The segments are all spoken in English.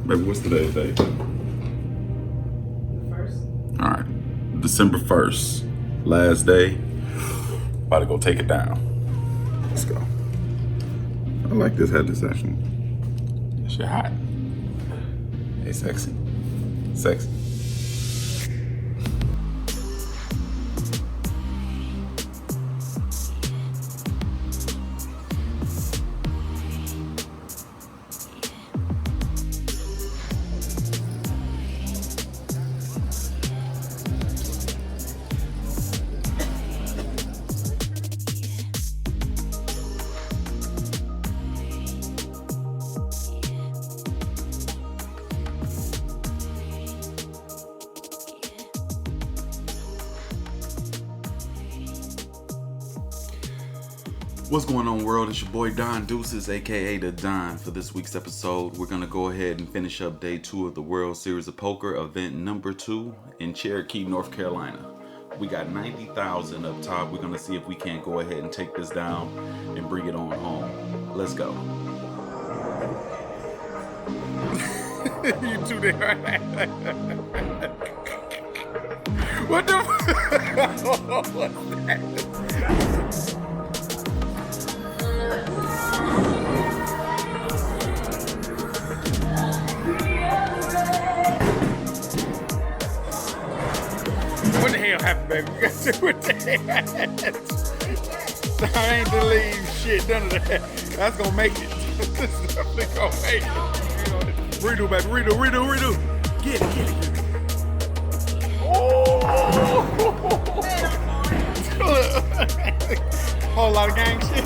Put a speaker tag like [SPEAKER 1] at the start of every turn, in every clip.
[SPEAKER 1] Baby, what's today's date?
[SPEAKER 2] First.
[SPEAKER 1] All right, December 1st, last day. About to go take it down. Let's go. I like this headless action. This shit hot. Hey, sexy. Sexy. What's going on, world? It's your boy Don Deuces, aka The Don. For this week's episode, we're gonna go ahead and finish up day 2 of the World Series of Poker event number 2 in Cherokee, North Carolina. We got 90,000 up top. We're gonna see if we can't go ahead and take this down and bring it on home. Let's go. You two there. What the What's that? What the hell happened, baby? You got to see what the hell. I ain't delete shit, none of that. That's gonna make it. This is definitely gonna make it. Redo, baby, redo. Get it. Oh! Whole lot of gang shit.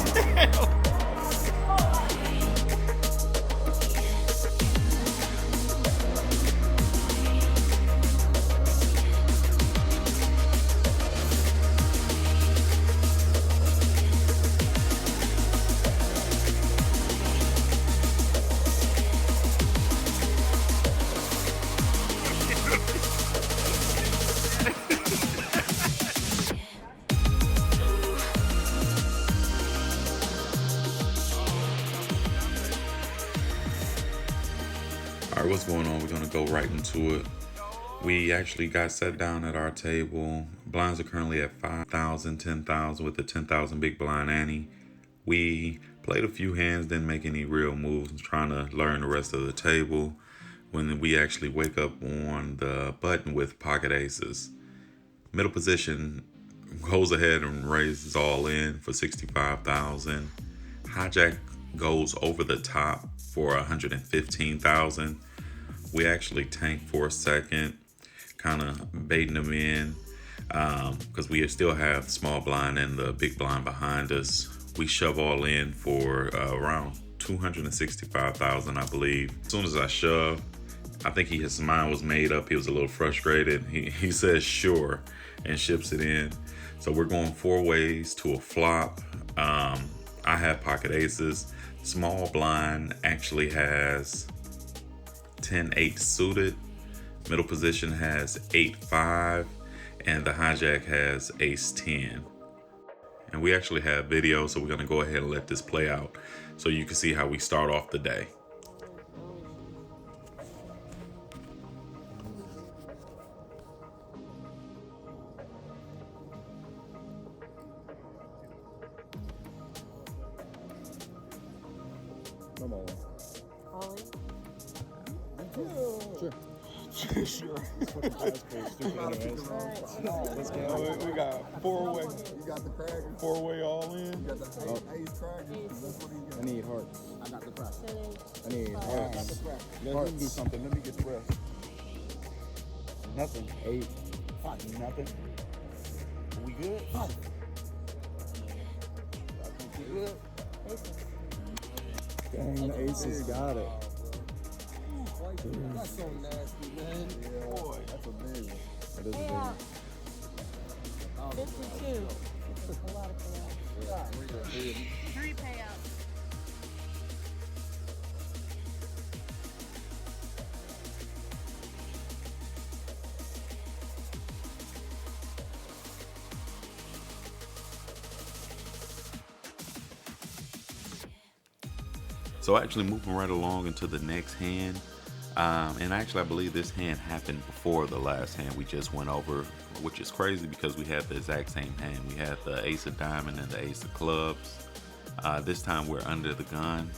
[SPEAKER 1] Alright, what's going on? We're going to go right into it. We actually got set down at our table. Blinds are currently at 5,000, 10,000 with the 10,000 big blind ante. We played a few hands, didn't make any real moves, trying to learn the rest of the table. When we actually wake up on the button with pocket aces. Middle position goes ahead and raises all in for 65,000. Hijack goes over the top for 115,000. We actually tank for a second, kind of baiting them in because we still have small blind and the big blind behind us. We shove all in for around 265,000, I believe. As soon as I shove, I think his mind was made up. He was a little frustrated. He says sure and ships it in. So we're going 4 ways to a flop. I have pocket aces. Small blind actually has 10-8 suited. Middle position has 8-5, and the hijack has ace-10. And we actually have video, so we're gonna go ahead and let this play out so you can see how we start off the day.
[SPEAKER 3] Come on.
[SPEAKER 2] Ollie.
[SPEAKER 3] Sure. Sure. Let's go.
[SPEAKER 1] We got 4-way.
[SPEAKER 3] You got the crackers.
[SPEAKER 1] 4-way all in.
[SPEAKER 3] You got the ace crackers. That's what he got. I need hearts. I got the crackers. I need hearts.
[SPEAKER 1] Let me do something. Let me get the rest. Nothing.
[SPEAKER 3] 8.
[SPEAKER 1] Nothing. We good? I think we good.
[SPEAKER 3] Dang, the aces got it.
[SPEAKER 4] That's so nasty, man.
[SPEAKER 3] Yeah, boy, that's a big one. That is a big
[SPEAKER 2] Yeah.
[SPEAKER 3] one.
[SPEAKER 2] 52. A lot of payouts. 3 payouts.
[SPEAKER 1] So actually moving right along into the next hand, And actually, I believe this hand happened before the last hand we just went over, which is crazy because we had the exact same hand. We had the ace of diamond and the ace of clubs. This time we're under the gun.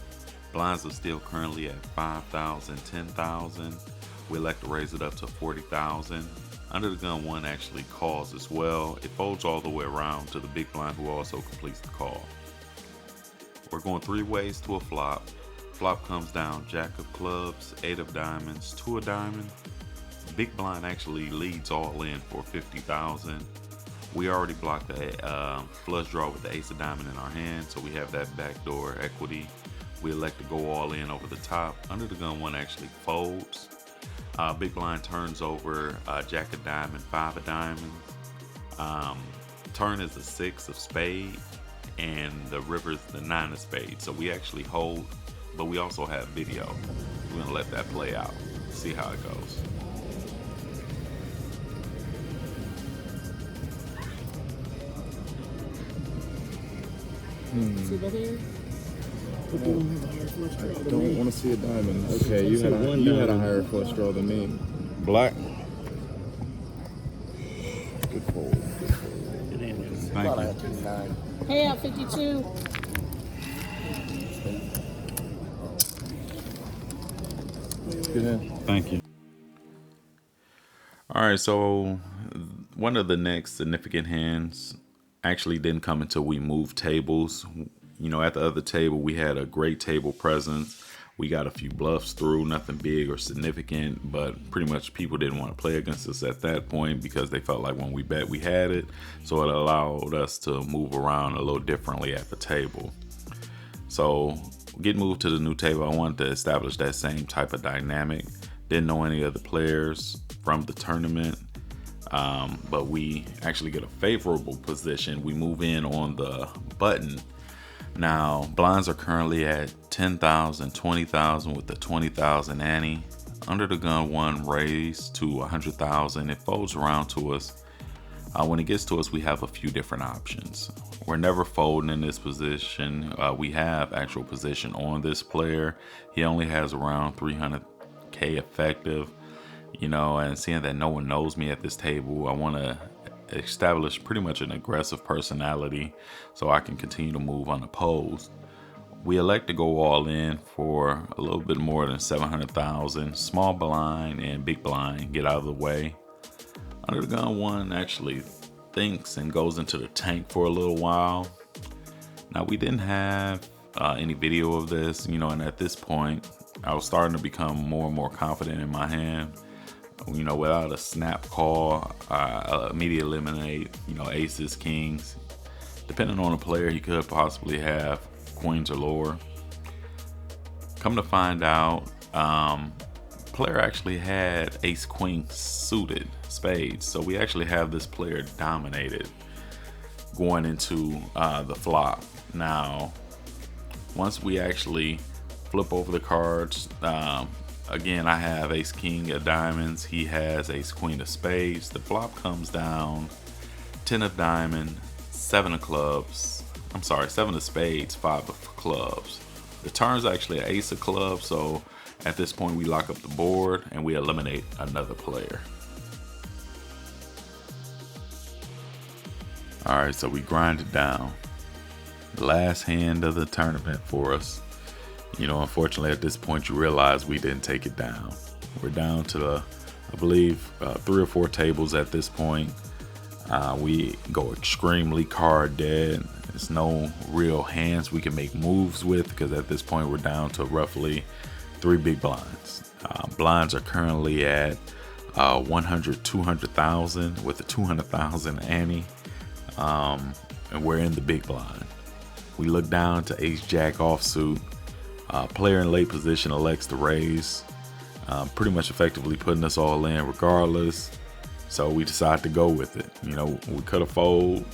[SPEAKER 1] Blinds are still currently at 5,000, 10,000. We elect to raise it up to 40,000. Under the gun one actually calls as well. It folds all the way around to the big blind, who also completes the call. We're going 3 ways to a flop. Flop comes down jack of clubs, 8 of diamonds, 2 of diamonds. Big blind actually leads all in for 50,000. We already blocked the flush draw with the ace of diamond in our hand, so we have that backdoor equity. We elect to go all in over the top. Under the gun one actually folds. Big blind turns over jack of diamond, 5 of diamonds. Turn is a 6 of spade, and the river is the 9 of spades. So we actually hold, but we also have video. We're gonna let that play out, see how it goes.
[SPEAKER 2] See that here?
[SPEAKER 3] I don't want to see a diamond. Okay, you had a higher flush draw than me.
[SPEAKER 1] Black.
[SPEAKER 3] Good fold.
[SPEAKER 1] Thank you.
[SPEAKER 2] Hey, at 52.
[SPEAKER 3] Good hand.
[SPEAKER 1] Thank you. All right, so one of the next significant hands actually didn't come until we moved tables. You know, at the other table, we had a great table presence. We got a few bluffs through, nothing big or significant, but pretty much people didn't want to play against us at that point because they felt like when we bet, we had it. So it allowed us to move around a little differently at the table. So get moved to the new table. I wanted to establish that same type of dynamic. Didn't know any of the players from the tournament, but we actually get a favorable position. We move in on the button. Now, blinds are currently at 10,000, 20,000 with the 20,000 ante. Under the gun one raised to 100,000. It folds around to us. When it gets to us, we have a few different options. We're never folding in this position. We have actual position on this player. He only has around 300K effective, you know, and seeing that no one knows me at this table, I want to establish pretty much an aggressive personality so I can continue to move unopposed. We elect to go all in for a little bit more than 700,000. Small blind and big blind get out of the way. Under the gun one actually thinks and goes into the tank for a little while. Now, we didn't have any video of this, you know, and at this point I was starting to become more and more confident in my hand. You know, without a snap call, I immediately eliminate, you know, aces, kings. Depending on the player, he could possibly have queens or lower. Come to find out, player actually had ace queen suited spades, so we actually have this player dominated going into the flop. Now, once we actually flip over the cards, again, I have ace king of diamonds, he has ace queen of spades. The flop comes down 10 of diamond, 7 of clubs, 7 of spades, 5 of clubs. The turn's actually an ace of clubs, so at this point we lock up the board and we eliminate another player. Alright, so we grind it down. The last hand of the tournament for us. You know, unfortunately at this point you realize we didn't take it down. We're down to, I believe, 3 or 4 tables at this point. We go extremely card dead. There's no real hands we can make moves with because at this point we're down to roughly 3 big blinds. Blinds are currently at 100, 200,000 with a 200,000 ante. And we're in the big blind. We look down to ace jack offsuit. Player in late position elects to raise, pretty much effectively putting us all in regardless. So we decide to go with it. You know, we could have fold,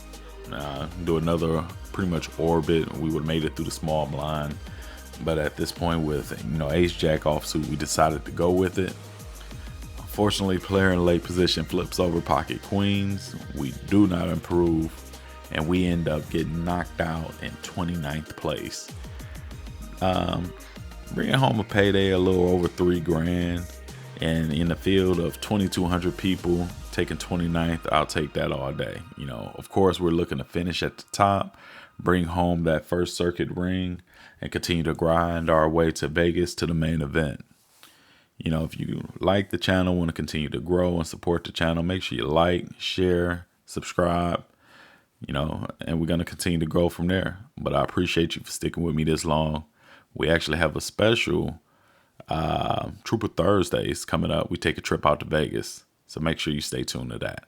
[SPEAKER 1] do another pretty much orbit. We would have made it through the small blind. But at this point with, you know, ace jack offsuit, we decided to go with it. Unfortunately, player in late position flips over pocket queens. We do not improve, and we end up getting knocked out in 29th place. bringing home a payday a little over $3,000, and in the field of 2,200 people, taking 29th, I'll take that all day. You know, of course, we're looking to finish at the top, bring home that first circuit ring, and continue to grind our way to Vegas to the main event. You know, if you like the channel, want to continue to grow and support the channel, make sure you like, share, subscribe, you know, and we're going to continue to grow from there. But I appreciate you for sticking with me this long. We actually have a special Trooper Thursdays coming up. We take a trip out to Vegas. So make sure you stay tuned to that.